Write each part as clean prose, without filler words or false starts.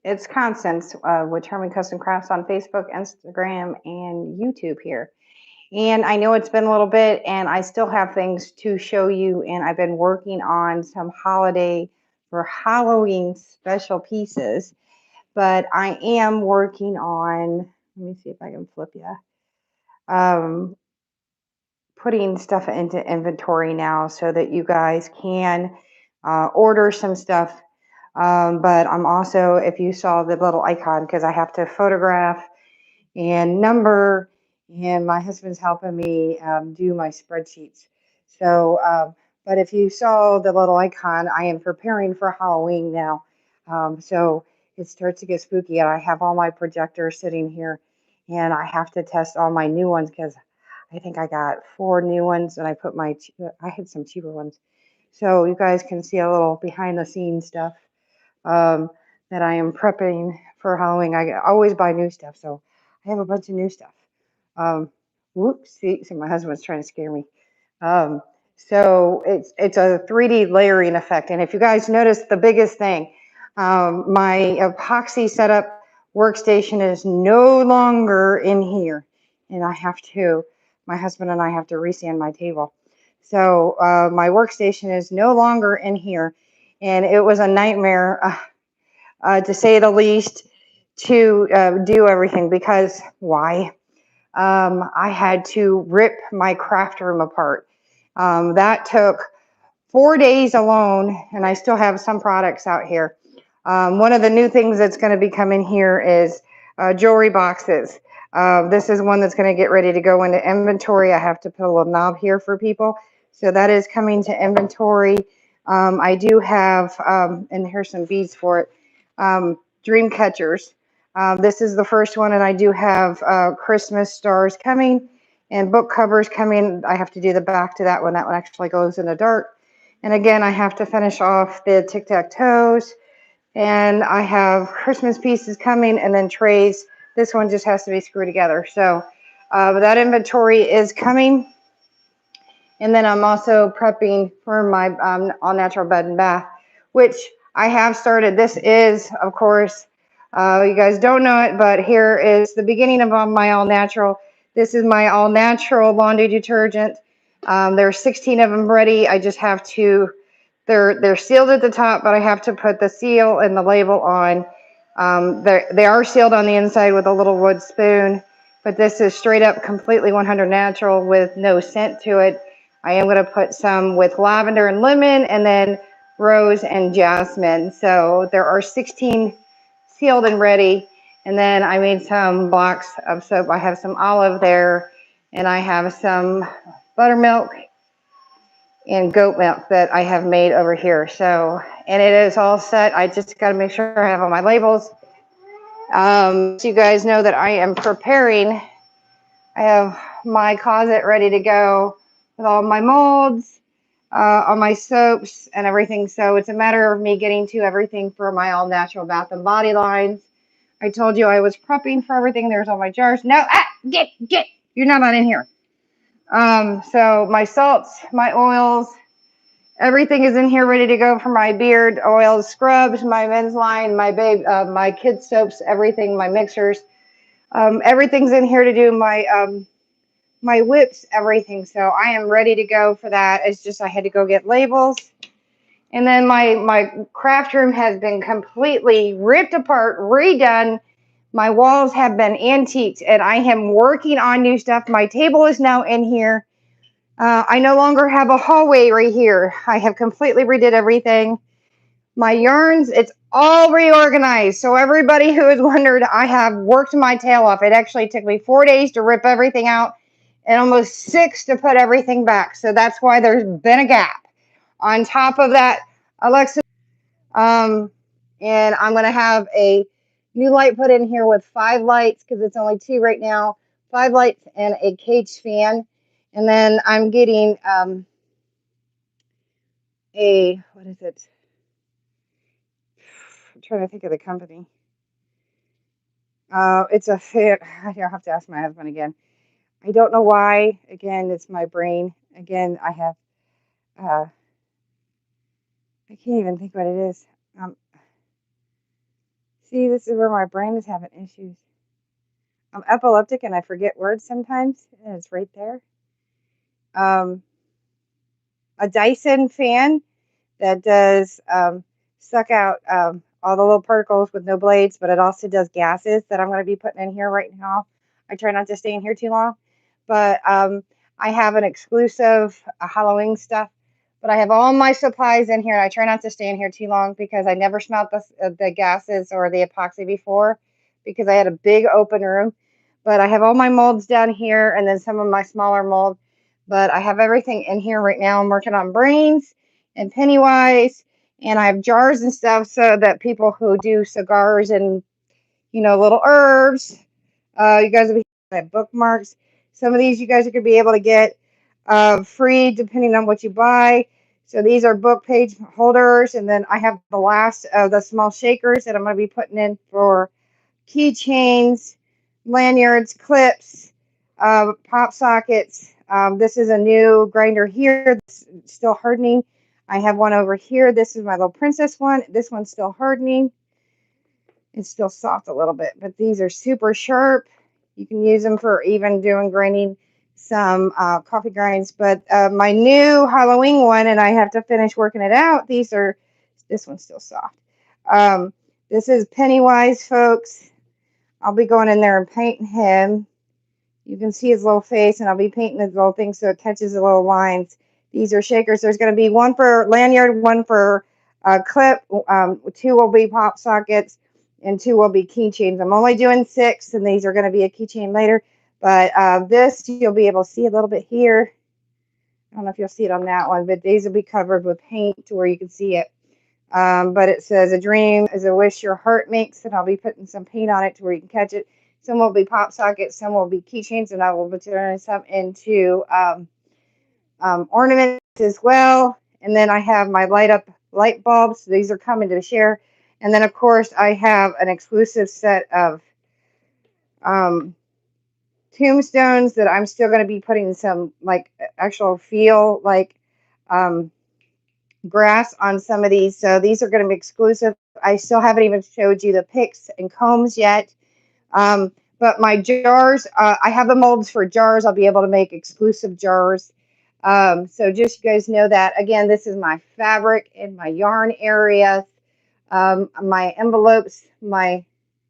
it's Constance with Charming Custom Crafts on Facebook, Instagram, and YouTube here. And I know it's been a little bit, and I still have things to show you. And I've been working on some holiday for Halloween special pieces, but I am working on. Let me see if I can flip you. Um, Putting stuff into inventory now so that you guys can order some stuff. But I'm also, if you saw the little icon, because I have to photograph and number, and my husband's helping me do my spreadsheets. So, but if you saw the little icon, I am preparing for Halloween now. So it starts to get spooky, and I have all my projectors sitting here, and I have to test all my new ones because I think I got 4 new ones, and I had some cheaper ones. So you guys can see a little behind the scenes stuff um, that I am prepping for Halloween. I always buy new stuff, so I have a bunch of new stuff. Um, Whoops! See, so my husband's trying to scare me. Um, so it's a 3D layering effect, and if you guys notice, the biggest thing, my epoxy setup workstation is no longer in here, and my husband and I have to resand my table. So my workstation is no longer in here, and it was a nightmare, to say the least, to do everything because why? I had to rip my craft room apart. That took 4 days alone, and I still have some products out here. One of the new things that's going to be coming here is jewelry boxes. This is one that's going to get ready to go into inventory. I have to put a little knob here for people. So that is coming to inventory. I do have, and here's some beads for it, dream catchers. This is the first one, and I do have Christmas stars coming and book covers coming. I have to do the back to that one. That one actually goes in the dark. And again, I have to finish off the tic-tac-toes, and I have Christmas pieces coming, and then trays. This one just has to be screwed together. So that inventory is coming. And then I'm also prepping for my all natural bed and bath, which I have started. This is, of course, you guys don't know it, but here is the beginning of my all natural. This is my all natural laundry detergent. There's 16 of them ready. I just have to, they're sealed at the top, but I have to put the seal and the label on. They are sealed on the inside with a little wood spoon, but this is straight up completely 100 natural with no scent to it. I am going to put some with lavender and lemon, and then rose and jasmine. So there are 16 sealed and ready. And then I made some blocks of soap. I have some olive there, and I have some buttermilk and goat milk that I have made over here. So, and it is all set. I just got to make sure I have all my labels. So you guys know that I am preparing. I have my closet ready to go with all my molds, all my soaps and everything. So it's a matter of me getting to everything for my all natural bath and body lines. I told you I was prepping for everything. There's all my jars. No, get, you're not in here. So my salts, my oils, everything is in here ready to go for my beard oils, scrubs, my men's line, my kids soaps, everything, my mixers. Everything's in here to do my whips, everything. So I am ready to go for that. It's just I had to go get labels. And then my craft room has been completely ripped apart, redone. My walls have been antiqued, and I am working on new stuff. My table is now in here. I no longer have a hallway right here. I have completely redid everything. My yarns, it's all reorganized. So everybody who has wondered, I have worked my tail off. It actually took me 4 days to rip everything out and almost 6 to put everything back. So that's why there's been a gap. On top of that, Alexa, and I'm going to have a new light put in here with 5 lights because it's only 2 right now. 5 lights and a cage fan. And then I'm getting what is it? I'm trying to think of the company. It's a fit. I have to ask my husband again. I don't know why. Again, it's my brain. Again, uh, I can't even think what it is. See, this is where my brain is having issues. I'm epileptic and I forget words sometimes, and it's right there. Um, a Dyson fan that does suck out all the little particles with no blades, but it also does gases that I'm going to be putting in here right now. I try not to stay in here too long, but I have an exclusive Halloween stuff, but I have all my supplies in here. I try not to stay in here too long because I never smelled the gases or the epoxy before because I had a big open room. But I have all my molds down here and then some of my smaller molds. But I have everything in here right now. I'm working on brains and Pennywise, and I have jars and stuff so that people who do cigars and little herbs, you guys will be at Bookmarks. Some of these you guys are going to be able to get free depending on what you buy. So these are book page holders, and then I have the last of the small shakers that I'm going to be putting in for keychains, lanyards, clips, pop sockets. This is a new grinder here. It's still hardening. I have one over here. This is my little princess one. This one's still hardening. It's still soft a little bit, but these are super sharp. You can use them for even doing grinding some coffee grinds. But my new Halloween one, and I have to finish working it out. This one's still soft. This is Pennywise, folks. I'll be going in there and painting him. You can see his little face, and I'll be painting his little thing so it catches the little lines. These are shakers. There's going to be one for lanyard, one for clip, two will be pop sockets, and two will be keychains. I'm only doing 6, and these are going to be a keychain later. But this, you'll be able to see a little bit here. I don't know if you'll see it on that one, but these will be covered with paint to where you can see it. But it says, a dream is a wish your heart makes, and I'll be putting some paint on it to where you can catch it. Some will be pop sockets, some will be keychains, and I will be turning some into ornaments as well. And then I have my light up light bulbs. So these are coming to share. And then, of course, I have an exclusive set of tombstones that I'm still going to be putting some actual feel grass on some of these. So these are going to be exclusive. I still haven't even showed you the picks and combs yet. But my jars, I have the molds for jars. I'll be able to make exclusive jars. So just you guys know that. Again, this is my fabric and my yarn area. My envelopes, my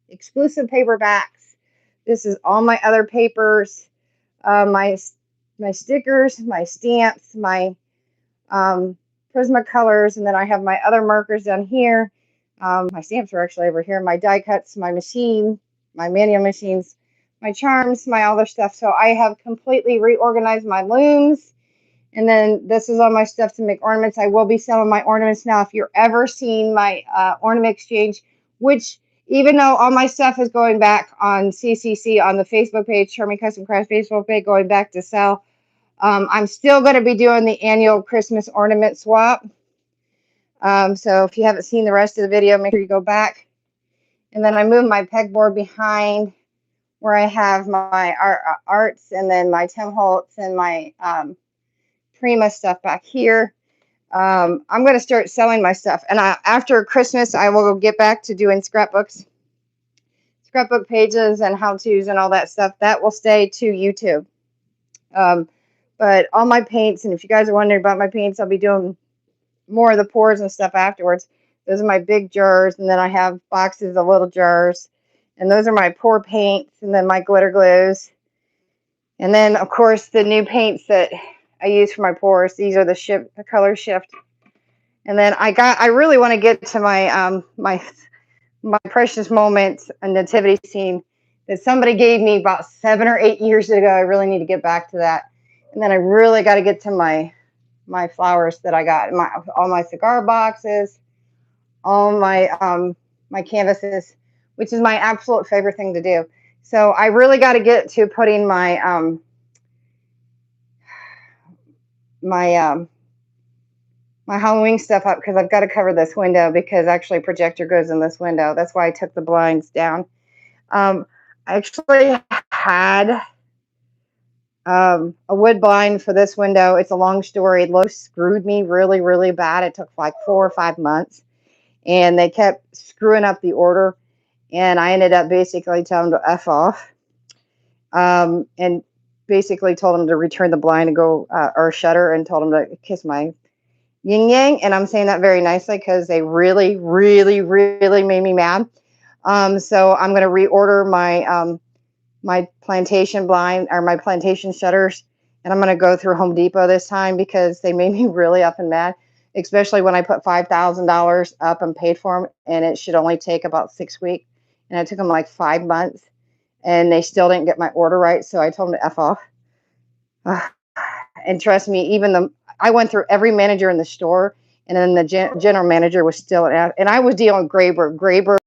exclusive paperbacks. This is all my other papers. My stickers, my stamps, my Prismacolors, and then I have my other markers down here. My stamps are actually over here. My die cuts, my machine, my manual machines, my charms, my other stuff. So I have completely reorganized my looms. And then this is all my stuff to make ornaments. I will be selling my ornaments now. If you're ever seeing my ornament exchange, which even though all my stuff is going back on CCC on the Facebook page, Charming Custom Crafts Facebook page, going back to sell, I'm still going to be doing the annual Christmas ornament swap. So if you haven't seen the rest of the video, make sure you go back. And then I move my pegboard behind where I have my arts and then my Tim Holtz and my Prima stuff back here. I'm going to start selling my stuff. And after Christmas, I will get back to doing scrapbook pages and how-tos and all that stuff. That will stay to YouTube. But all my paints, and if you guys are wondering about my paints, I'll be doing more of the pours and stuff afterwards. Those are my big jars, and then I have boxes of little jars. And those are my pour paints, and then my glitter glues. And then, of course, the new paints that I use for my pours. These are the color shift. And then I really want to get to my my precious moments and nativity scene that somebody gave me about 7 or 8 years ago. I really need to get back to that. And then I really got to get to my flowers that I got, all my cigar boxes, all my my canvases, which is my absolute favorite thing to do. So I really got to get to putting my my Halloween stuff up, because I've got to cover this window, because actually projector goes in this window. That's why I took the blinds down. I actually had a wood blind for this window. It's a long story. Lowe's screwed me really, really bad. It took like 4 or 5 months, and they kept screwing up the order. and I ended up basically telling him to F off, and basically told him to return the blind and go, or shutter, and told him to kiss my yin yang. And I'm saying that very nicely because they really, really, really made me mad. So I'm going to reorder my plantation blind, or my plantation shutters, and I'm going to go through Home Depot this time because they made me really up and mad, especially when I put $5,000 up and paid for them, and it should only take about 6 weeks, and it took them like 5 months, and they still didn't get my order right. So I told them to F off. And trust me, I went through every manager in the store, and then the general manager was still out. And I was dealing with Graber. Graber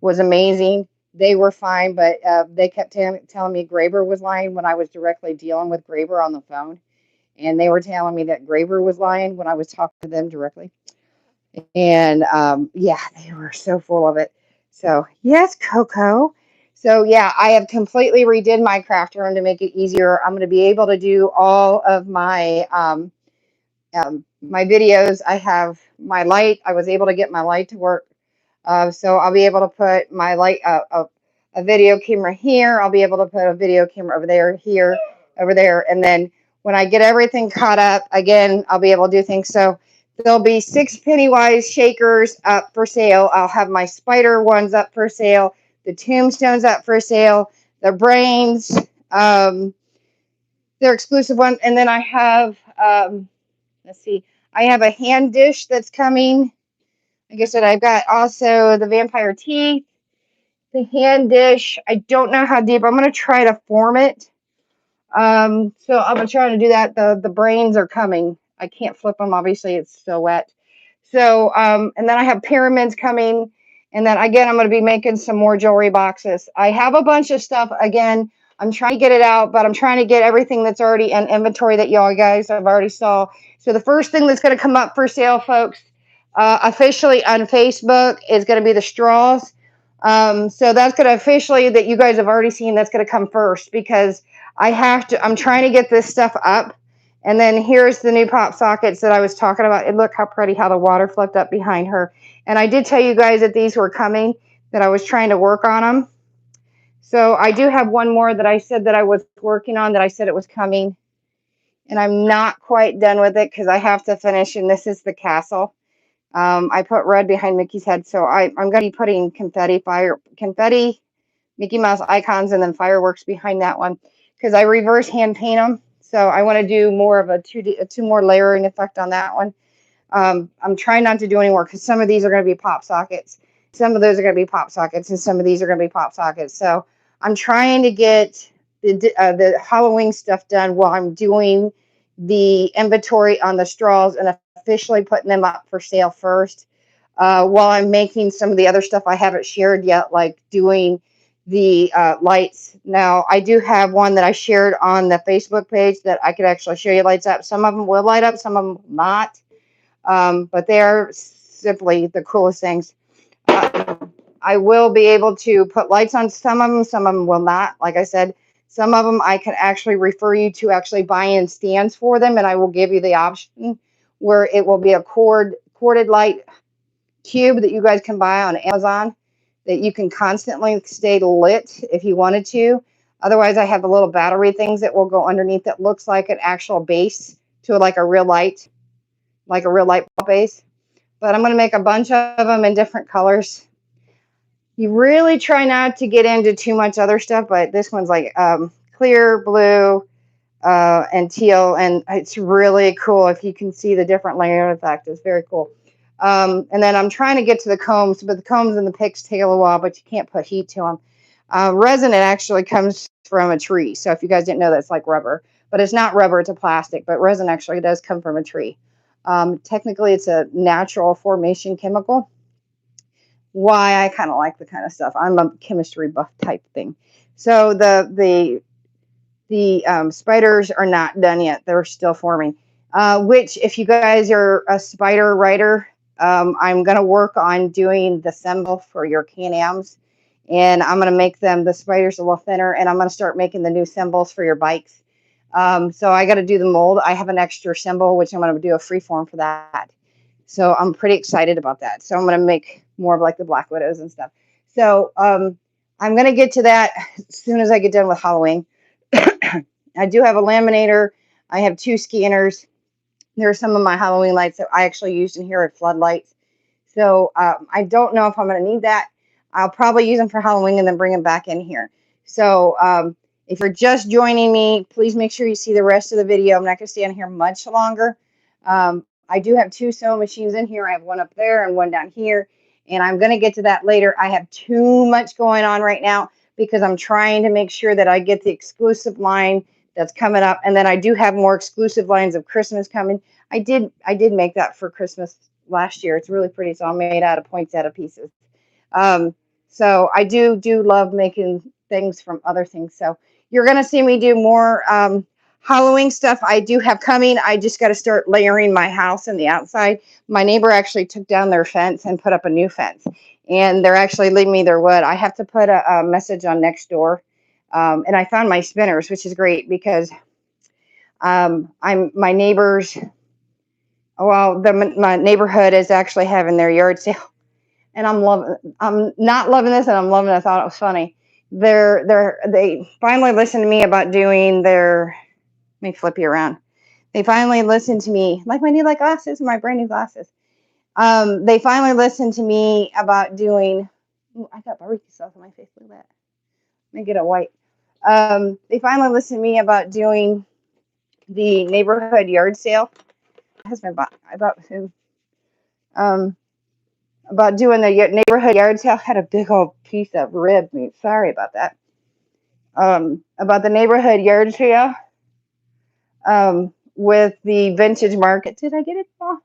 was amazing. They were fine, but they kept telling me Graber was lying when I was directly dealing with Graber on the phone. And they were telling me that Graber was lying when I was talking to them directly. And yeah, they were so full of it. So yes, Coco. So yeah, I have completely redid my craft room to make it easier. I'm going to be able to do all of my videos. I have my light. I was able to get my light to work. So I'll be able to put my light, a video camera here. I'll be able to put a video camera over there, here, over there. And then when I get everything caught up, again, I'll be able to do things. So there'll be 6 Pennywise shakers up for sale. I'll have my spider ones up for sale. The tombstones up for sale. The brains, they're exclusive one. And then I have, let's see, I have a hand dish that's coming. Like I said, I've got also the vampire teeth, the hand dish. I don't know how deep. I'm going to try to form it. So I'm going to try to do that. The brains are coming. I can't flip them. Obviously, it's still wet. So, and then I have pyramids coming. And then again, I'm going to be making some more jewelry boxes. I have a bunch of stuff. Again, I'm trying to get it out, but I'm trying to get everything that's already in inventory that y'all guys have already saw. So the first thing that's going to come up for sale, folks, officially on Facebook is going to be the straws. So that's going to officially, that you guys have already seen, that's going to come first because I'm trying to get this stuff up. And then here's the new pop sockets that I was talking about. And look how pretty how the water flipped up behind her. And I did tell you guys that these were coming, that I was trying to work on them. So I do have one more that I said that I was working on, that I said it was coming. And I'm not quite done with it because I have to finish. And this is the castle. I put red behind Mickey's head. So I'm going to be putting confetti, Mickey Mouse icons, and then fireworks behind that one because I reverse hand paint them. So I want to do more of a two more layering effect on that one. I'm trying not to do any more because some of these are going to be pop sockets. Some of those are going to be pop sockets, and some of these are going to be pop sockets. So I'm trying to get the Halloween stuff done while I'm doing the inventory on the straws and officially putting them up for sale first. While I'm making some of the other stuff I haven't shared yet, like doing the lights. Now, I do have one that I shared on the Facebook page that I could actually show you lights up. Some of them will light up, some of them will not. But they are simply the coolest things. I will be able to put lights on some of them will not. Like I said, some of them I can actually refer you to actually buy in stands for them, and I will give you the option where it will be a corded light cube that you guys can buy on Amazon that you can constantly stay lit if you wanted to. Otherwise, I have the little battery things that will go underneath that looks like an actual base to like a real light bulb base. But I'm going to make a bunch of them in different colors. You really try not to get into too much other stuff, but this one's like clear, blue, and teal, and it's really cool if you can see the different layer effect. It's very cool. And then I'm trying to get to the combs, but the combs and the picks take a little while, but you can't put heat to them. Resin, it actually comes from a tree. So if you guys didn't know, that's like rubber. But it's not rubber, it's a plastic. But resin actually does come from a tree. Technically, it's a natural formation chemical. Why I kind of like the kind of stuff. I'm a chemistry buff type thing. So the spiders are not done yet. They're still forming. Which, if you guys are a spider writer, I'm going to work on doing the symbol for your Can-Ams. And I'm going to make the spiders a little thinner. And I'm going to start making the new symbols for your bikes. So I got to do the mold. I have an extra symbol, which I'm going to do a free form for that. So I'm pretty excited about that. So I'm going to make more of like the Black Widows and stuff. So I'm going to get to that as soon as I get done with Halloween. I do have a laminator. I have 2 scanners. There are some of my Halloween lights that I actually used in here at floodlights. So I don't know if I'm going to need that. I'll probably use them for Halloween and then bring them back in here. So if you're just joining me, please make sure you see the rest of the video. I'm not going to stay on here much longer. I do have 2 sewing machines in here. I have one up there and one down here. And I'm going to get to that later. I have too much going on right now because I'm trying to make sure that I get the exclusive line that's coming up. And then I do have more exclusive lines of Christmas coming. I did make that for Christmas last year. It's really pretty. It's all made out of poinsettia pieces. So I do love making things from other things. So you're going to see me do more Halloween stuff I do have coming. I just got to start layering my house and the outside. My neighbor actually took down their fence and put up a new fence. And they're actually leaving me their wood. I have to put a message on Nextdoor. And I found my spinners, which is great because my neighbors. Well, my neighborhood is actually having their yard sale, and I'm not loving this, and I'm loving it. I thought it was funny. They finally listened to me about doing their. Let me flip you around. They finally listened to me, like my new glasses, my brand new glasses. They finally listened to me about doing. Ooh, I got barbecue sauce on my face. Look at that. Let me get it white. They finally listened to me about doing the neighborhood yard sale. My husband bought him. About doing the neighborhood yard sale. Had a big old piece of rib meat. Sorry about that. About the neighborhood yard sale with the vintage market. Did I get it? Oh.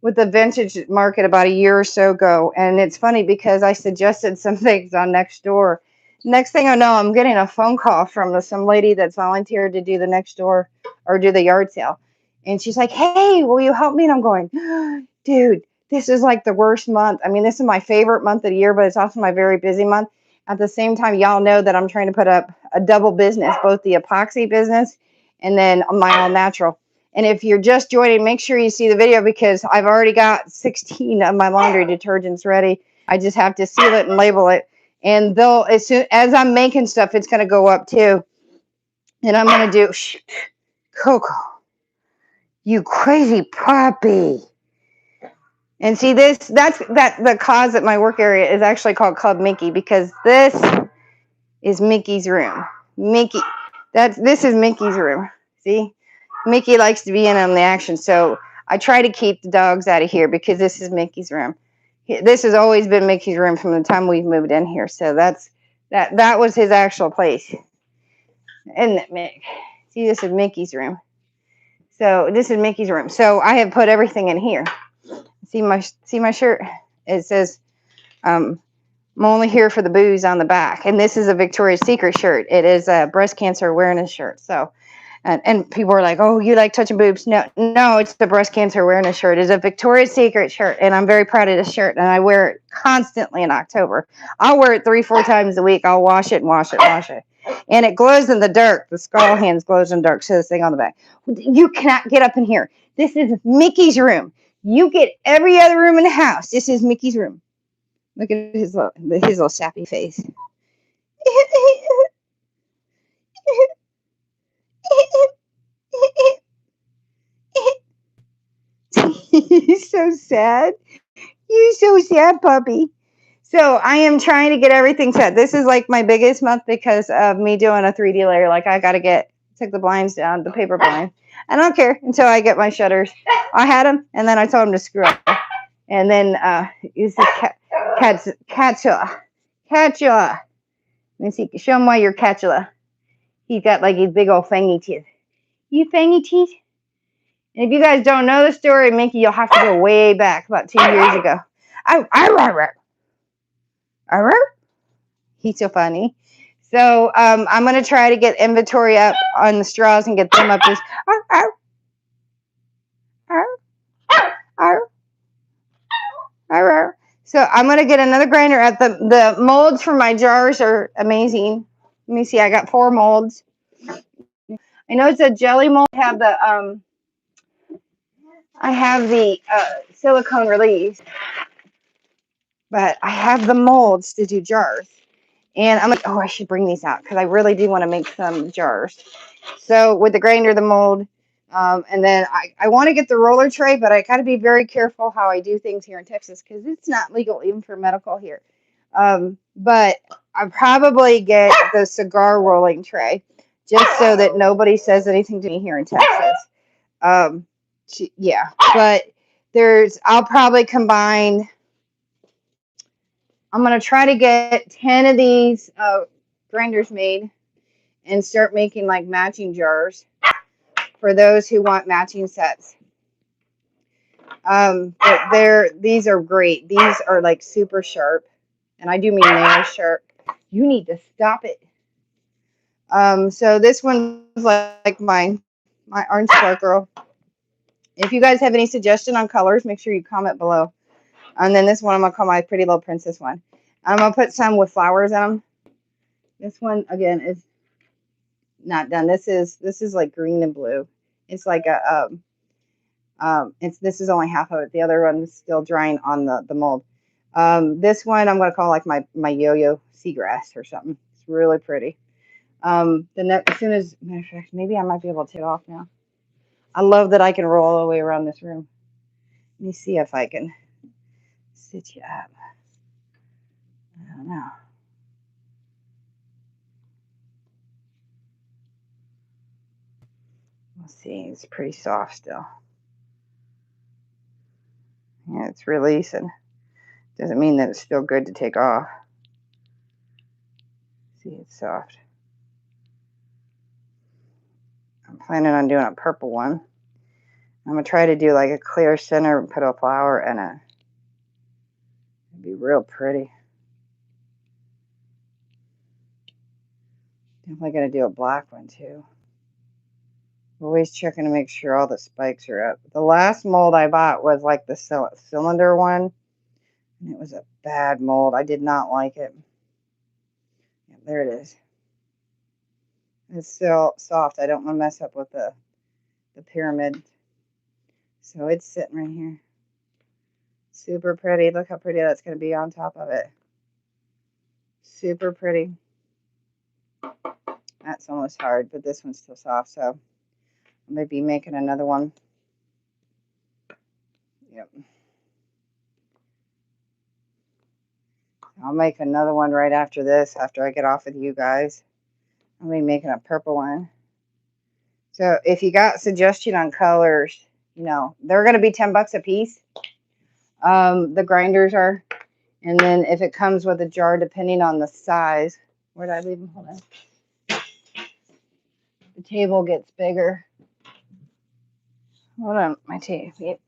With the vintage market about a year or so ago. And it's funny because I suggested some things on Nextdoor. Next thing I know, I'm getting a phone call from some lady that's volunteered to do the Nextdoor or do the yard sale. And she's like, hey, will you help me? And I'm going, dude, this is like the worst month. I mean, this is my favorite month of the year, but it's also my very busy month. At the same time, y'all know that I'm trying to put up a double business, both the epoxy business and then my all natural. And if you're just joining, make sure you see the video because I've already got 16 of my laundry detergents ready. I just have to seal it and label it. And they'll, as soon as I'm making stuff, it's going to go up too. And I'm going to do, Coco, you crazy puppy. And see that's the cause at my work area is actually called Club Mickey because this is Mickey's room. This is Mickey's room. See? Mickey likes to be in on the action, so I try to keep the dogs out of here because this is Mickey's room. This has always been Mickey's room from the time we've moved in here, so that was his actual place. And Mick, see, this is Mickey's room. So this is Mickey's room. So I have put everything in here. See my shirt? It says, I'm only here for the booze on the back, and this is a Victoria's Secret shirt. It is a breast cancer awareness shirt. So. And people are like, oh, you like touching boobs? No, it's the breast cancer awareness shirt. It's a Victoria's Secret shirt, and I'm very proud of this shirt, and I wear it constantly in October. I'll wear it 3-4 times a week. I'll wash it and wash it, wash it. And it glows in the dark. The skull hands glows in the dark. So this thing on the back. You cannot get up in here. This is Mickey's room. You get every other room in the house. This is Mickey's room. Look at his little sappy face. He's so sad. You're so sad, puppy. So I am trying to get everything set. This is like my biggest month because of me doing a 3D layer. Like I got to took the blinds down, the paper blinds. I don't care until I get my shutters. I had them, and then I told him to screw up. And then you see Catula. Let me see. Show him why you're Catula. He's got like his big old fangy teeth. You fangy teeth? And if you guys don't know the story, Mickey, you'll have to go way back, about 2 years ago. He's so funny. So I'm going to try to get inventory up on the straws and get them up. So I'm going to get another grinder at the molds for my jars are amazing. Let me see. I got 4 molds. I know it's a jelly mold. I have the, I have the silicone release. But I have the molds to do jars. And I'm like, oh, I should bring these out because I really do want to make some jars. So with the grinder, the mold, and then I want to get the roller tray, but I got to be very careful how I do things here in Texas because it's not legal even for medical here. But I probably get the cigar rolling tray just so that nobody says anything to me here in Texas. Um, yeah, but I'll probably combine. I'm gonna try to get 10 of these grinders made and start making like matching jars for those who want matching sets. But these are great. These are like super sharp, and I do mean nail sharp. You need to stop it. So this one's like my orange sparkle. If you guys have any suggestion on colors, make sure you comment below. And then this one I'm gonna call my pretty little princess one. I'm gonna put some with flowers in them. This one again is not done. This is like green and blue. It's like a this is only half of it. The other one is still drying on the mold. This one I'm gonna call like my yo-yo seagrass or something. It's really pretty. The next, as soon as, matter of fact, maybe I might be able to take it off now. I love that I can roll all the way around this room. Let me see if I can sit you up. I don't know. We'll see. It's pretty soft still. Yeah, it's releasing. Doesn't mean that it's still good to take off. See, it's soft. I'm planning on doing a purple one. I'm going to try to do like a clear center and put a flower in it. It'd be real pretty. Definitely going to do a black one too. Always checking to make sure all the spikes are up. The last mold I bought was like the cylinder one. And it was a bad mold. I did not like it. Yeah, there it is. It's still soft. I don't want to mess up with the pyramid. So it's sitting right here. Super pretty. Look how pretty that's going to be on top of it. Super pretty. That's almost hard, but this one's still soft, so I may be making another one. Yep. I'll make another one right after this, after I get off with you guys. I'll be making a purple one. So if you got suggestion on colors, you know, they're going to be 10 bucks a piece. The grinders are. And then if it comes with a jar, depending on the size. Where did I leave them? Hold on. The table gets bigger. Hold on, my table.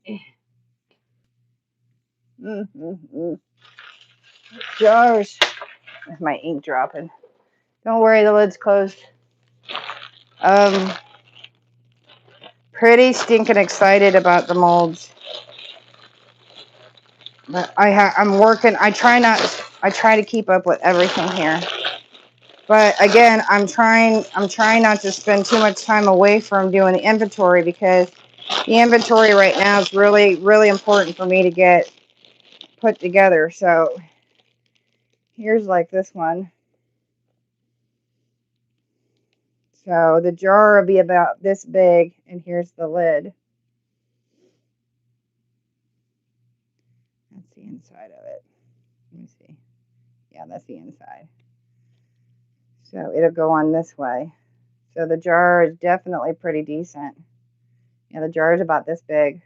Jars. With my ink dropping. Don't worry, the lid's closed. Pretty stinking excited about the molds. But I'm working. I try to keep up with everything here. But again, I'm trying not to spend too much time away from doing the inventory because the inventory right now is really, really important for me to get put together. So here's like this one. So the jar will be about this big, and here's the lid. That's the inside of it. Let me see. Yeah, that's the inside. So it'll go on this way. So the jar is definitely pretty decent. Yeah, the jar is about this big.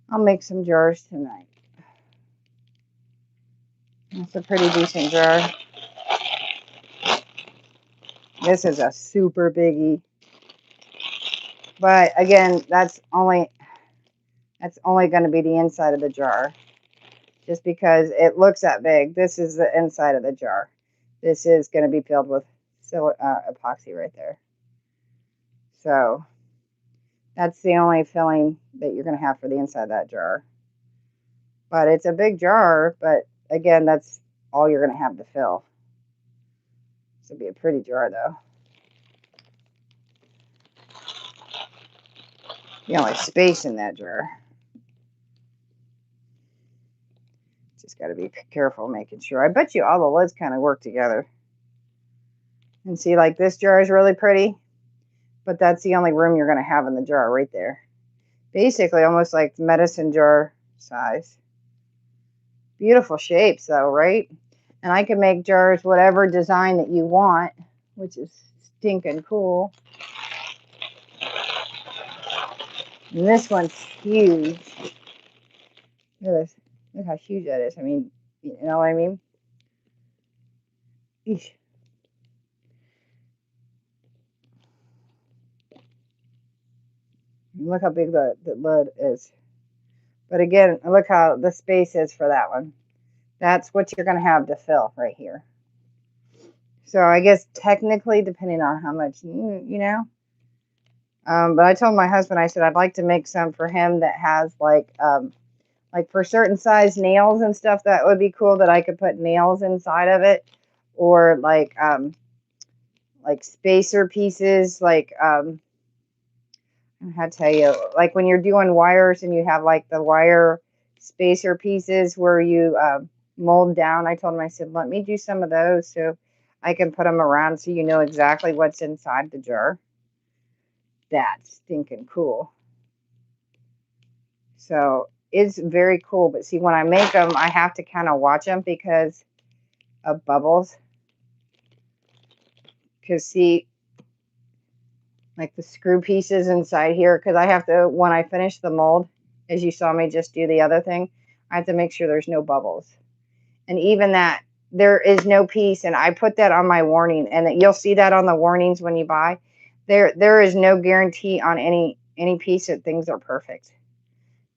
I'll make some jars tonight. It's a pretty decent jar. This is a super biggie. But again, that's only going to be the inside of the jar. Just because it looks that big. This is the inside of the jar. This is going to be filled with epoxy right there. So that's the only filling that you're going to have for the inside of that jar. But it's a big jar, but again, that's all you're going to have to fill. This will be a pretty jar, though. The only space in that jar. Just got to be careful making sure. I bet you all the lids kind of work together. And see, like this jar is really pretty, but that's the only room you're going to have in the jar right there. Basically almost like medicine jar size. Beautiful shapes though, right? And I can make jars whatever design that you want, which is stinking cool. And this one's huge. Look at this. Look how huge that is. I mean, you know what I mean? Eesh. Look how big the lid is. But again, look how the space is for that one. That's what you're going to have to fill right here. So I guess technically, depending on how much, you know. But I told my husband, I said, I'd like to make some for him that has like for certain size nails and stuff. That would be cool that I could put nails inside of it, or like spacer pieces, like how to tell you, like when you're doing wires and you have like the wire spacer pieces where you mold down. I told him, I said, let me do some of those so I can put them around so you know exactly what's inside the jar. That's stinking cool. So it's very cool. But see, when I make them, I have to kind of watch them because of bubbles. Because see, like the screw pieces inside here, because I have to, when I finish the mold, as you saw me just do the other thing, I have to make sure there's no bubbles. And even that, there is no piece, and I put that on my warning, and you'll see that on the warnings when you buy. There is no guarantee on any piece that things are perfect.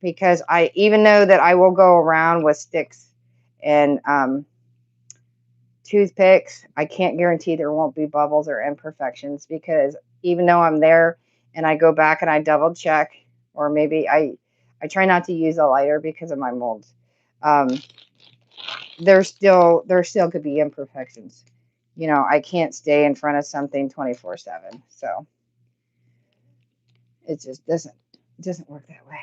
Because I even know that I will go around with sticks and toothpicks, I can't guarantee there won't be bubbles or imperfections, because even though I'm there and I go back and I double check, or maybe I try not to use a lighter because of my molds. There still could be imperfections. You know, I can't stay in front of something 24/7. So it just doesn't work that way.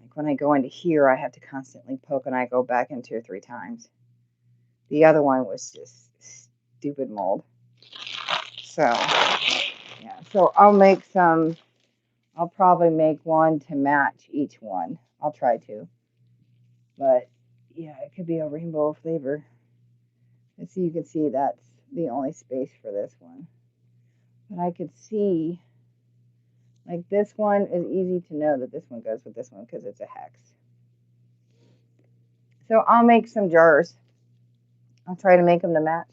Like when I go into here, I have to constantly poke, and I go back in 2 or 3 times. The other one was just stupid mold. So yeah, so I'll probably make one to match each one. I'll try to. But yeah, it could be a rainbow flavor. And so you can see that's the only space for this one. But I could see, like this one is easy to know that this one goes with this one because it's a hex. So I'll make some jars. I'll try to make them to match.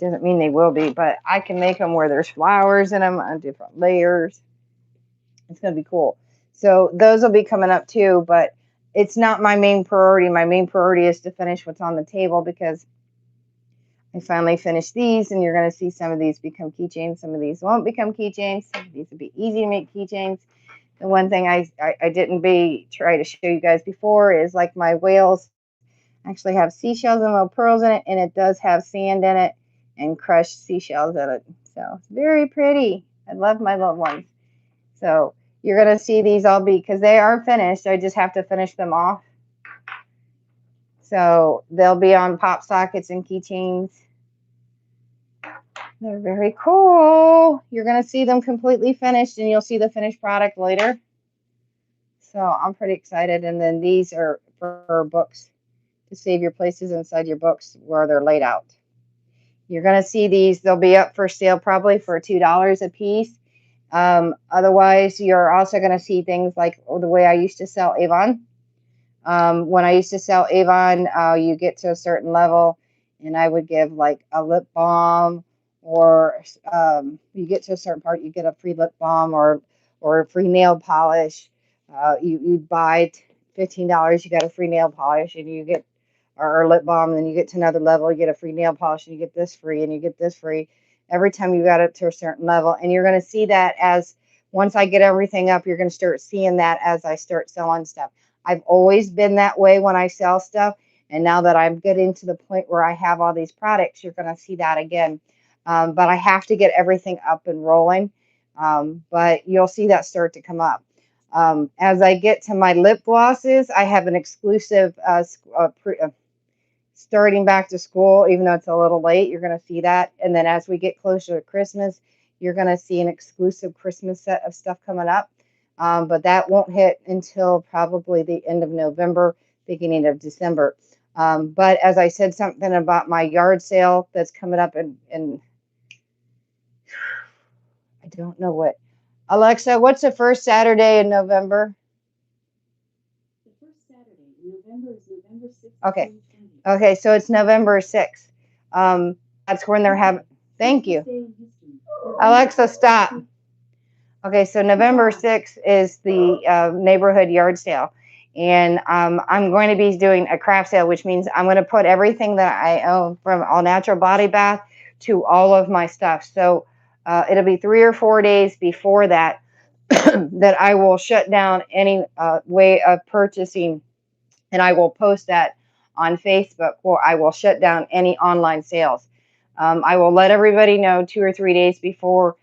Doesn't mean they will be, but I can make them where there's flowers in them on different layers. It's going to be cool. So those will be coming up too, but it's not my main priority. My main priority is to finish what's on the table, because I finally finished these, and you're going to see some of these become keychains. Some of these won't become keychains. These will be easy to make keychains. The one thing I didn't try to show you guys before is like my whales actually have seashells and little pearls in it, and it does have sand in it and crushed seashells in it. So it's very pretty. I love my little ones. So you're going to see these all because they are finished. I just have to finish them off. So they'll be on pop sockets and keychains. They're very cool. You're going to see them completely finished, and you'll see the finished product later. So I'm pretty excited. And then these are for books, to save your places inside your books where they're laid out. You're going to see these. They'll be up for sale probably for $2 a piece. Otherwise, you're also going to see things like the way I used to sell Avon. When I used to sell Avon, you get to a certain level, and I would give like a lip balm, or you get to a certain part, you get a free lip balm or a free nail polish. You buy $15, you got a free nail polish, and you get or lip balm, and then you get to another level, you get a free nail polish, and you get this free, and you get this free. Every time you got it to a certain level, and you're going to see that as once I get everything up, you're going to start seeing that as I start selling stuff. I've always been that way when I sell stuff, and now that I'm getting to the point where I have all these products, you're going to see that again. But I have to get everything up and rolling, but you'll see that start to come up. As I get to my lip glosses, I have an exclusive starting back to school, even though it's a little late, you're going to see that. And then as we get closer to Christmas, you're going to see an exclusive Christmas set of stuff coming up. But that won't hit until probably the end of November, beginning of December. But as I said, something about my yard sale that's coming up in I don't know what. Alexa, what's the first Saturday in November? The first Saturday in November is November 6th. Okay. Okay, so it's November 6th. That's when they're having. Thank you. Alexa, stop. Okay, so November 6th is the neighborhood yard sale. And I'm going to be doing a craft sale, which means I'm going to put everything that I own from All Natural Body Bath to all of my stuff. So it'll be 3 or 4 days before that that I will shut down any way of purchasing, and I will post that on Facebook, or I will shut down any online sales. I will let everybody know 2 or 3 days before.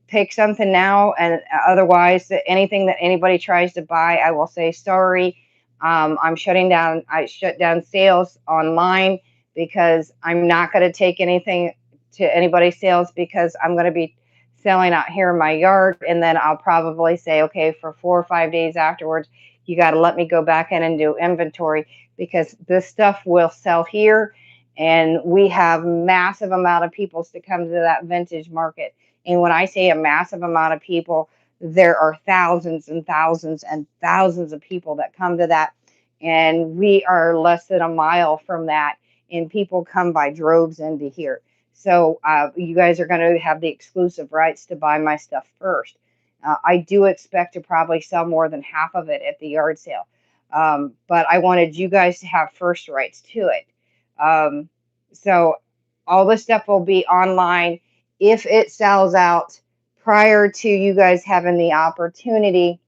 Pick something now, and otherwise, anything that anybody tries to buy, I will say sorry. I'm shutting down. I shut down sales online because I'm not going to take anything to anybody's sales, because I'm going to be selling out here in my yard, and then I'll probably say, okay, for 4 or 5 days afterwards, you got to let me go back in and do inventory, because this stuff will sell here, and we have massive amount of people to come to that vintage market. And when I say a massive amount of people, there are thousands and thousands and thousands of people that come to that. And we are less than a mile from that. And people come by droves into here. So you guys are going to have the exclusive rights to buy my stuff first. I do expect to probably sell more than half of it at the yard sale. But I wanted you guys to have first rights to it. So all this stuff will be online. If it sells out prior to you guys having the opportunity,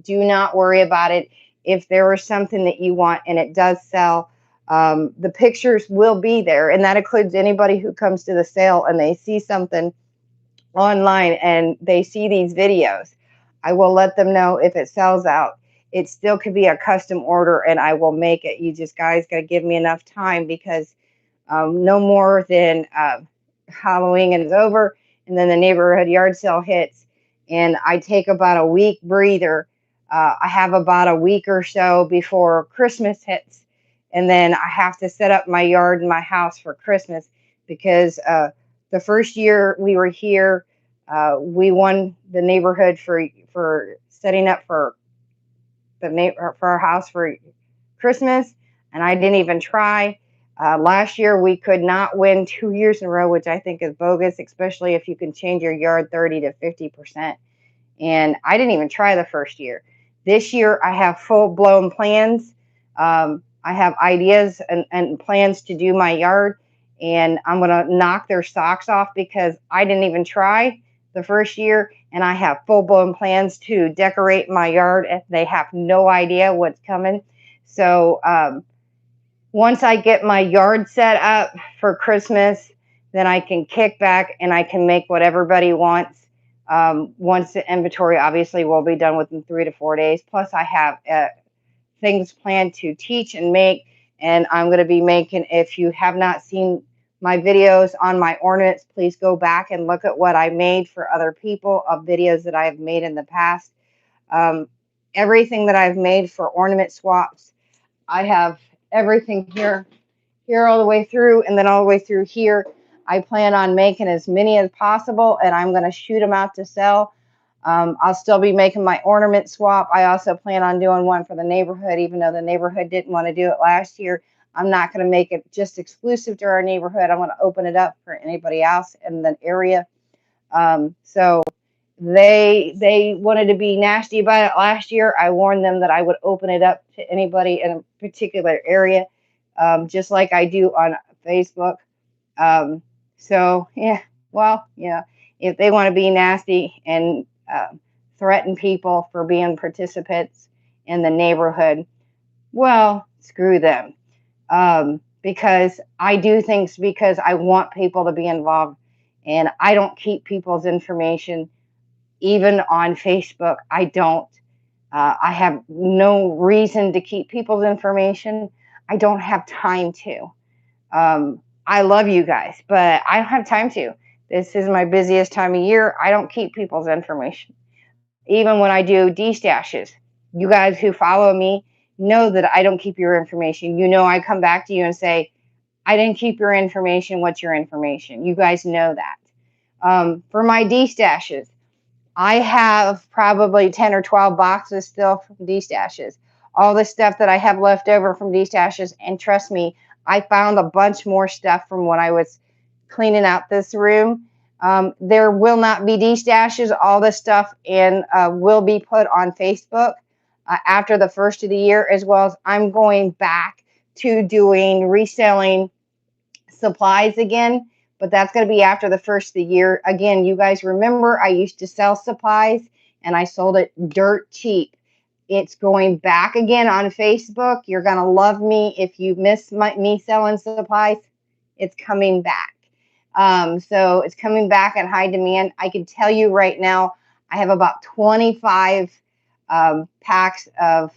do not worry about it. If there is something that you want and it does sell, the pictures will be there. And that includes anybody who comes to the sale and they see something online and they see these videos. I will let them know if it sells out. It still could be a custom order and I will make it. You just guys got to give me enough time, because no more than Halloween is over, and then the neighborhood yard sale hits, and I take about a week breather. I have about a week or so before Christmas hits, and then I have to set up my yard and my house for Christmas, because the first year we were here, we won the neighborhood for setting up for for our house for Christmas, and I didn't even try. Last year, we could not win 2 years in a row, which I think is bogus, especially if you can change your yard 30 to 50%. And I didn't even try the first year. This year, I have full-blown plans. I have ideas and plans to do my yard, and I'm going to knock their socks off, because I didn't even try the first year, and I have full-blown plans to decorate my yard. They have no idea what's coming. So once I get my yard set up for Christmas, then I can kick back and I can make what everybody wants. Once the inventory obviously will be done within 3 to 4 days. Plus, I have things planned to teach and make, and I'm going to be making. If you have not seen my videos on my ornaments, please go back and look at what I made for other people of videos that I have made in the past. Everything that I've made for ornament swaps, I have everything here all the way through, and then all the way through here. I plan on making as many as possible, and I'm going to shoot them out to sell. I'll still be making my ornament swap. I also plan on doing one for the neighborhood, even though the neighborhood didn't want to do it last year. I'm not going to make it just exclusive to our neighborhood. I'm going to open it up for anybody else in the area. So they wanted to be nasty about it last year. I warned them that I would open it up to anybody in a particular area, just like I do on Facebook. So yeah, well, yeah, if they want to be nasty and threaten people for being participants in the neighborhood, well, screw them. Because I do things because I want people to be involved, and I don't keep people's information. Even on Facebook, I don't. I have no reason to keep people's information. I don't have time to. I love you guys, but I don't have time to. This is my busiest time of year. I don't keep people's information. Even when I do destashes, you guys who follow me know that I don't keep your information. You know, I come back to you and say, I didn't keep your information. What's your information? You guys know that. For my destashes, I have probably 10 or 12 boxes still from destashes. All the stuff that I have left over from destashes, and trust me, I found a bunch more stuff from when I was cleaning out this room. There will not be destashes. All this stuff and will be put on Facebook after the first of the year, as well as I'm going back to doing reselling supplies again, but that's going to be after the first of the year. Again, you guys remember I used to sell supplies and I sold it dirt cheap. It's going back again on Facebook. You're going to love me if you miss me selling supplies. It's coming back. So it's coming back in high demand. I can tell you right now, I have about 25 packs of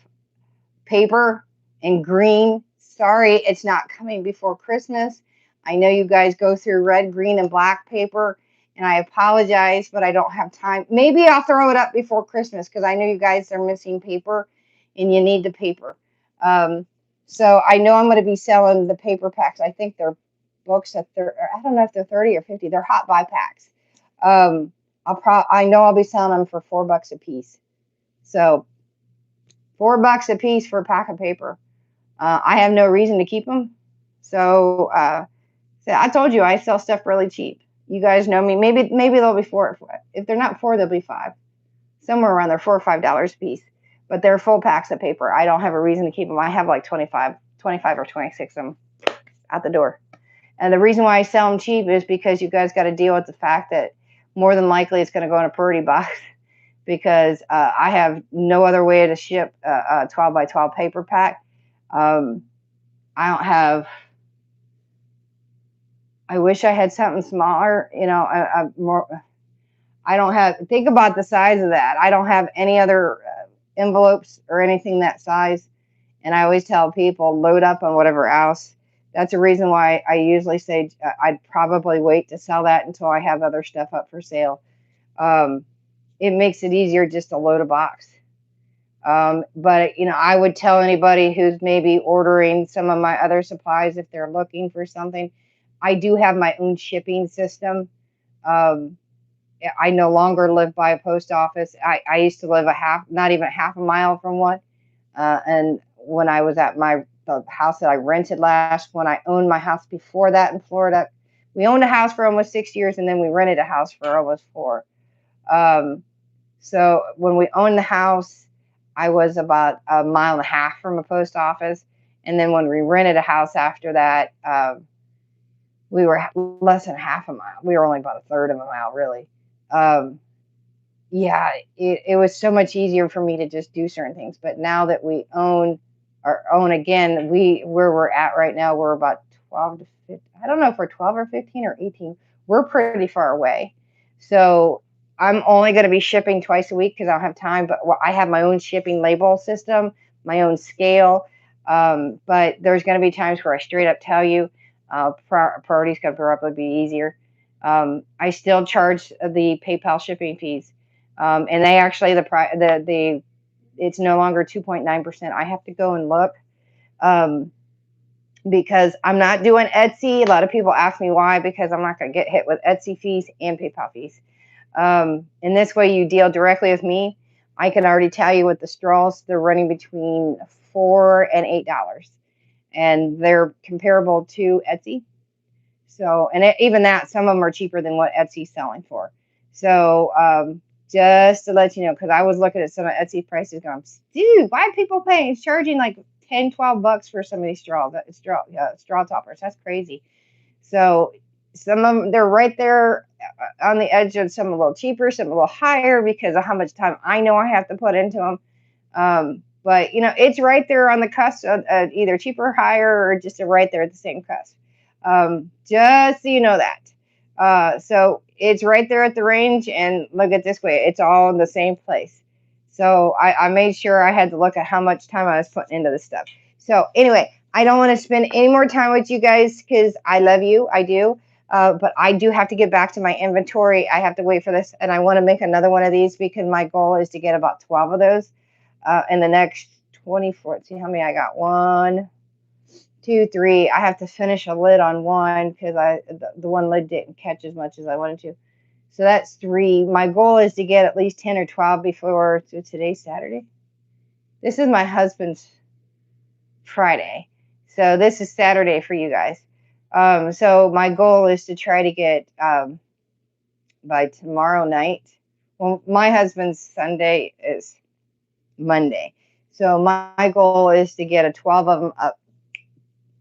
paper and green. Sorry, it's not coming before Christmas. I know you guys go through red, green, and black paper, and I apologize, but I don't have time. Maybe I'll throw it up before Christmas because I know you guys are missing paper and you need the paper. Um, so I know I'm going to be selling the paper packs. I think they're books at I don't know if they're 30 or 50. They're hot buy packs. I know I'll be selling them for $4 a piece. So $4 a piece for a pack of paper. I have no reason to keep them. So I told you I sell stuff really cheap. You guys know me. Maybe they'll be four. If they're not four, they'll be five. Somewhere around there, $4 or $5 a piece. But they're full packs of paper. I don't have a reason to keep them. I have like 25 or 26 of them out the door. And the reason why I sell them cheap is because you guys got to deal with the fact that more than likely it's going to go in a priority box because I have no other way to ship a 12 by 12 paper pack. I don't have. I wish I had something smaller. You know, more. I don't have. Think about the size of that. I don't have any other envelopes or anything that size. And I always tell people load up on whatever else. That's a reason why I usually say I'd probably wait to sell that until I have other stuff up for sale. It makes it easier just to load a box. But, you know, I would tell anybody who's maybe ordering some of my other supplies if they're looking for something. I do have my own shipping system. Um, I no longer live by a post office. I used to live not even half a mile from one. And when I was at the house that I rented last, when I owned my house before that in Florida, we owned a house for almost 6 years and then we rented a house for almost 4. So when we owned the house, I was about a mile and a half from a post office. And then when we rented a house after that, we were less than half a mile. We were only about a third of a mile, really. Yeah, it was so much easier for me to just do certain things. But now that we own again, where we're at right now, we're about 12 to 15. I don't know if we're 12 or 15 or 18. We're pretty far away. So I'm only going to be shipping twice a week because I don't have time. But I have my own shipping label system, my own scale. But there's going to be times where I straight up tell you priorities could probably be easier. I still charge the PayPal shipping fees. And they actually it's no longer 2.9%. I have to go and look because I'm not doing Etsy. A lot of people ask me why, because I'm not going to get hit with Etsy fees and PayPal fees. And this way you deal directly with me. I can already tell you with the straws, they're running between $4 and $8, and they're comparable to Etsy. So, and even that, some of them are cheaper than what Etsy's selling for. So, just to let you know, because I was looking at some of Etsy's prices going, dude, why are people charging like $10-$12 for some of these straw toppers? That's crazy. So some of them, they're right there on the edge of some a little cheaper, some a little higher because of how much time I know I have to put into them. But, you know, it's right there on the cusp of either cheaper or higher or just right there at the same cusp. Just so you know that. So it's right there at the range, and look at this way. It's all in the same place. So I made sure I had to look at how much time I was putting into this stuff. So anyway, I don't want to spend any more time with you guys because I love you. I do. But I do have to get back to my inventory. I have to wait for this. And I want to make another one of these because my goal is to get about 12 of those in the next 24. Let's see how many I got. 1, 2, 3. I have to finish a lid on one because the one lid didn't catch as much as I wanted to. So that's 3. My goal is to get at least 10 or 12 before, so today's Saturday. This is my husband's Friday. So this is Saturday for you guys. So my goal is to try to get by tomorrow night. Well, my husband's Sunday is Monday. So my goal is to get a 12 of them up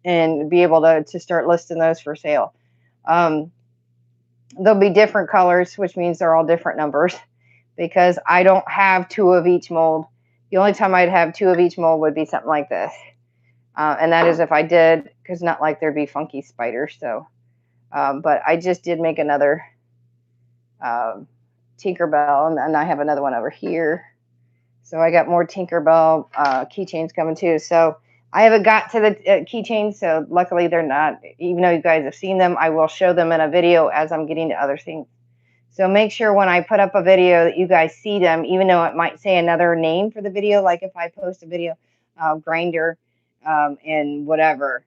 and be able to start listing those for sale. There'll be different colors, which means they're all different numbers because I don't have 2 of each mold. The only time I'd have 2 of each mold would be something like this. And that is if I did, because not like there'd be funky spiders. So, but I just did make another Tinkerbell, and I have another one over here. So I got more Tinkerbell keychains coming too. So I haven't got to the keychains, so luckily they're not, even though you guys have seen them, I will show them in a video as I'm getting to other things. So make sure when I put up a video that you guys see them, even though it might say another name for the video, like if I post a video, grinder and whatever,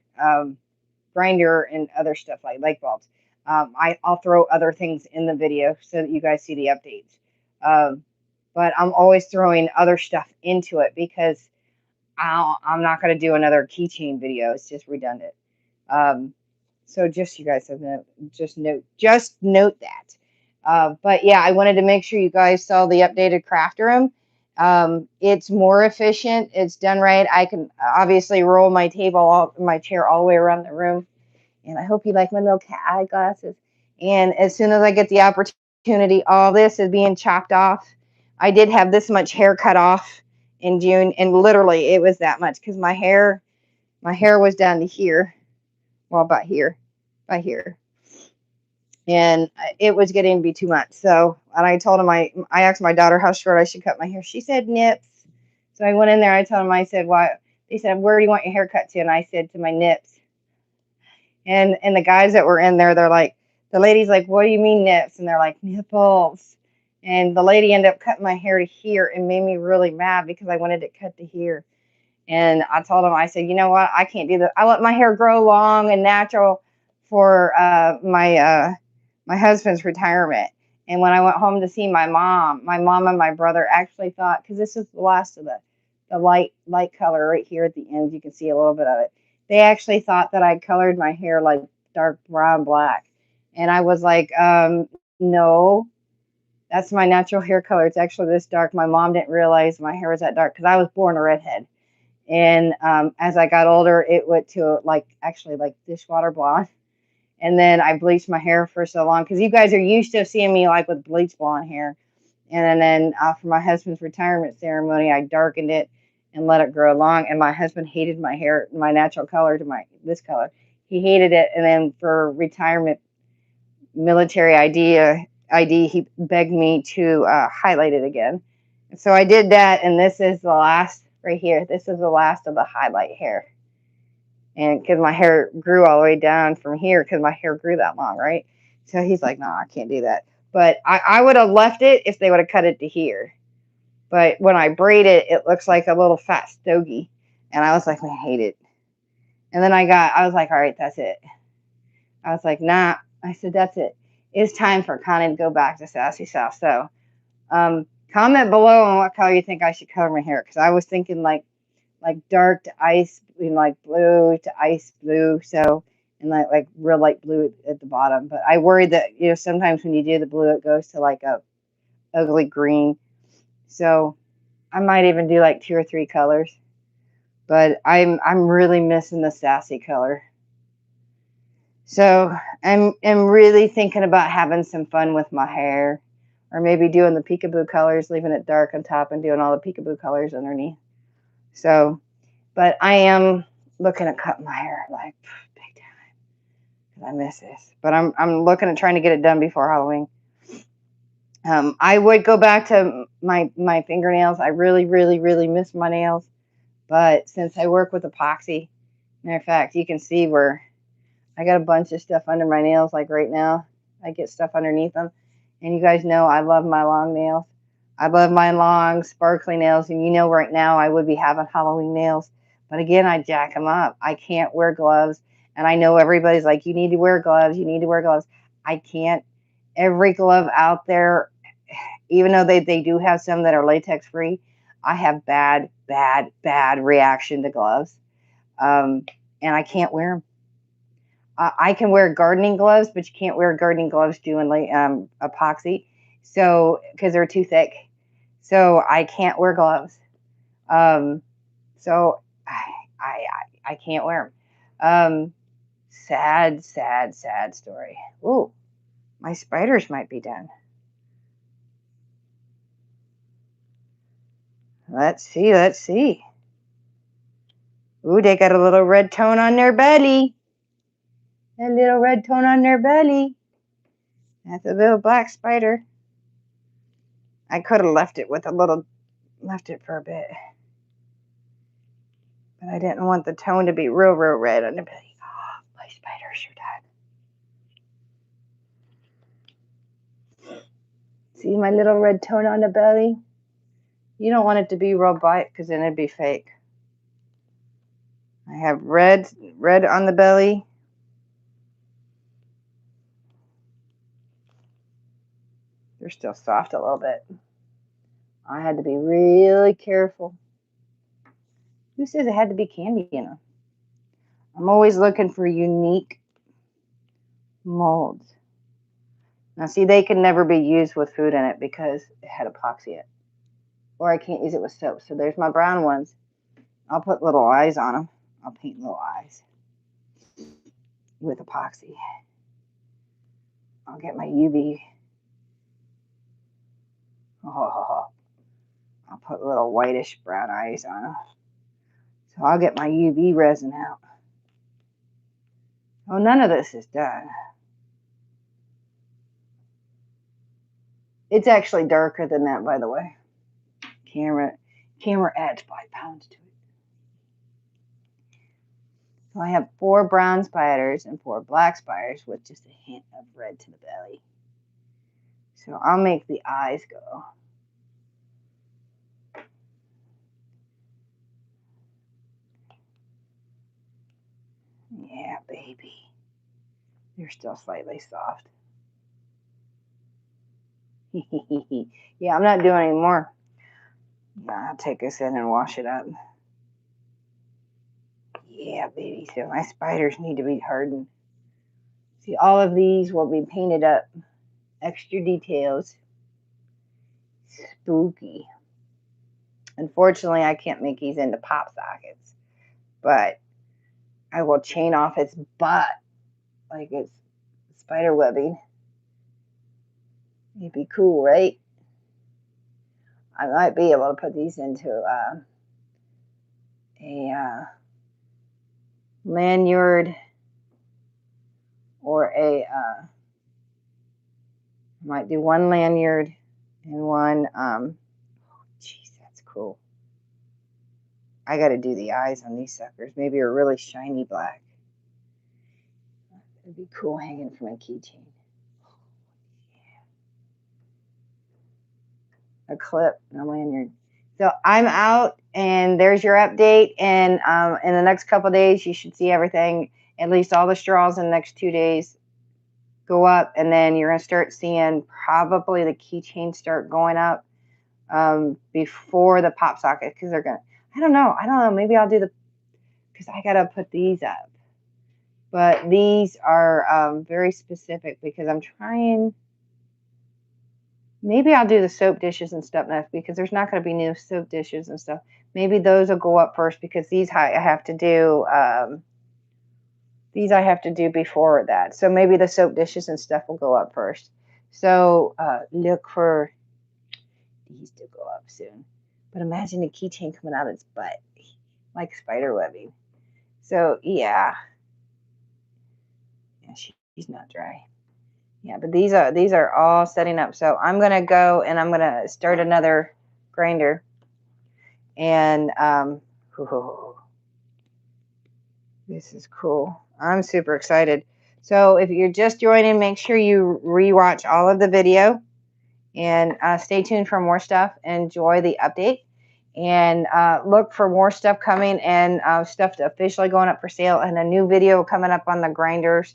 grinder and other stuff like light bulbs. I'll throw other things in the video so that you guys see the updates. But I'm always throwing other stuff into it because I'm not going to do another keychain video. It's just redundant. So just you guys have just note that. But yeah, I wanted to make sure you guys saw the updated crafter room. It's more efficient. It's done right. I can obviously roll my my chair all the way around the room. And I hope you like my little cat eye glasses. And as soon as I get the opportunity, all this is being chopped off. I did have this much hair cut off in June, and literally it was that much because my hair was down to here. Well, about here, by here. And it was getting to be too much. So, and I told him, I asked my daughter how short I should cut my hair. She said nips. So I went in there, I told him, I said, why? They said, where do you want your hair cut to? And I said, to my nips. And the guys that were in there, they're like, the lady's like, what do you mean nips? And they're like, nipples. And the lady ended up cutting my hair to here and made me really mad because I wanted it cut to here. And I told him, I said, you know what? I can't do that. I let my hair grow long and natural for my husband's retirement. And when I went home to see my mom and my brother actually thought, because this is the last of the light color right here at the end, you can see a little bit of it. They actually thought that I colored my hair like dark brown black. And I was like, no, that's my natural hair color. It's actually this dark. My mom didn't realize my hair was that dark because I was born a redhead. And as I got older, it went to actually like dishwater blonde. And then I bleached my hair for so long because you guys are used to seeing me like with bleach blonde hair. And then for my husband's retirement ceremony, I darkened it and let it grow long. And my husband hated my hair, my natural color to this color. He hated it. And then for retirement military ID, he begged me to highlight it again. So I did that, and this is the last right here. This is the last of the highlight hair. And because my hair grew all the way down from here, because my hair grew that long, right? So he's like, no, I can't do that. But I would have left it if they would have cut it to here. But when I braid it, it looks like a little fat stogie. And I was like, I hate it. And then I was like, all right, that's it. I was like, nah. I said, that's it. It's time for Connie to go back to Sassy South. So comment below on what color you think I should color my hair. Because I was thinking like dark to ice, like blue to ice blue. So, and like real light blue at the bottom. But I worried that, sometimes when you do the blue, it goes to like a ugly green. So I might even do like 2 or 3 colors. But I'm really missing the sassy color. So I'm really thinking about having some fun with my hair, or maybe doing the peekaboo colors, leaving it dark on top and doing all the peekaboo colors underneath. So, but I am looking at cutting my hair like big time because I miss this. But I'm looking at trying to get it done before Halloween. I would go back to my fingernails. I really, really, really miss my nails. But since I work with epoxy, matter of fact, you can see where I got a bunch of stuff under my nails, like right now. I get stuff underneath them. And you guys know I love my long nails. I love my long, sparkly nails. And you know right now I would be having Halloween nails. But again, I jack them up. I can't wear gloves. And I know everybody's like, you need to wear gloves. You need to wear gloves. I can't. Every glove out there, even though they do have some that are latex free, I have bad, bad, bad reaction to gloves. Um, and I can't wear them. I can wear gardening gloves, but you can't wear gardening gloves doing like epoxy, so because they're too thick. So I can't wear gloves. Um, so I can't wear them. Sad, sad, sad story. Ooh, my spiders might be done. Let's see, let's see. Ooh, they got a little red tone on their belly. A little red tone on their belly. That's a little black spider. I could have left it for a bit. But I didn't want the tone to be real, real red on the belly. Oh, my spiders are done. See my little red tone on the belly? You don't want it to be real bright because then it'd be fake. I have red on the belly. They're still soft a little bit. I had to be really careful. Who says it had to be candy in them? I'm always looking for unique molds. Now see, they can never be used with food in it because it had epoxy in it. Or I can't use it with soap. So there's my brown ones. I'll put little eyes on them. I'll paint little eyes with epoxy. I'll get my UV. Oh, I'll put little whitish brown eyes on them. So I'll get my UV resin out. Oh, none of this is done. It's actually darker than that, by the way. Camera adds 5 pounds to it. So I have 4 brown spiders and 4 black spiders with just a hint of red to the belly. So I'll make the eyes go. Yeah, baby. They're still slightly soft. Yeah, I'm not doing any more. Yeah, I'll take this in and wash it up. Yeah, baby. So my spiders need to be hardened. See, all of these will be painted up. Extra details. Spooky. Unfortunately, I can't make these into pop sockets, but I will chain off its butt like it's spider webbing. It'd be cool, right? I might be able to put these into a lanyard or might do one lanyard and one, geez, that's cool. I got to do the eyes on these suckers. Maybe a really shiny black. It'd be cool hanging from a keychain. A clip, a lanyard. So I'm out, and there's your update. And in the next couple of days, you should see everything, at least all the straws in the next 2 days go up. And then you're going to start seeing probably the keychains start going up before the pop socket because they're going to, I don't know. Maybe I'll do because I got to put these up. But these are very specific because I'm trying. Maybe I'll do the soap dishes and stuff next because there's not going to be new soap dishes and stuff. Maybe those will go up first because these I have to do. These I have to do before that. So maybe the soap dishes and stuff will go up first. So look for these to go up soon. But imagine a keychain coming out of its butt like spider webbing. So yeah, she's not dry. Yeah, but these are all setting up. So I'm gonna go and I'm gonna start another grinder. And this is cool. I'm super excited. So if you're just joining, make sure you rewatch all of the video and stay tuned for more stuff. Enjoy the update and look for more stuff coming and stuff officially going up for sale and a new video coming up on the grinders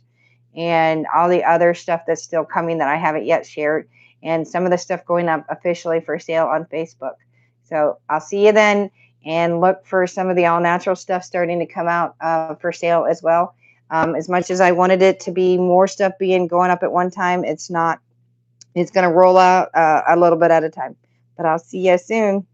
and all the other stuff that's still coming that I haven't yet shared, and some of the stuff going up officially for sale on Facebook. So I'll see you then, and look for some of the all natural stuff starting to come out for sale as well. As much as I wanted it to be more stuff being going up at one time, it's not. It's going to roll out a little bit at a time. But I'll see you soon.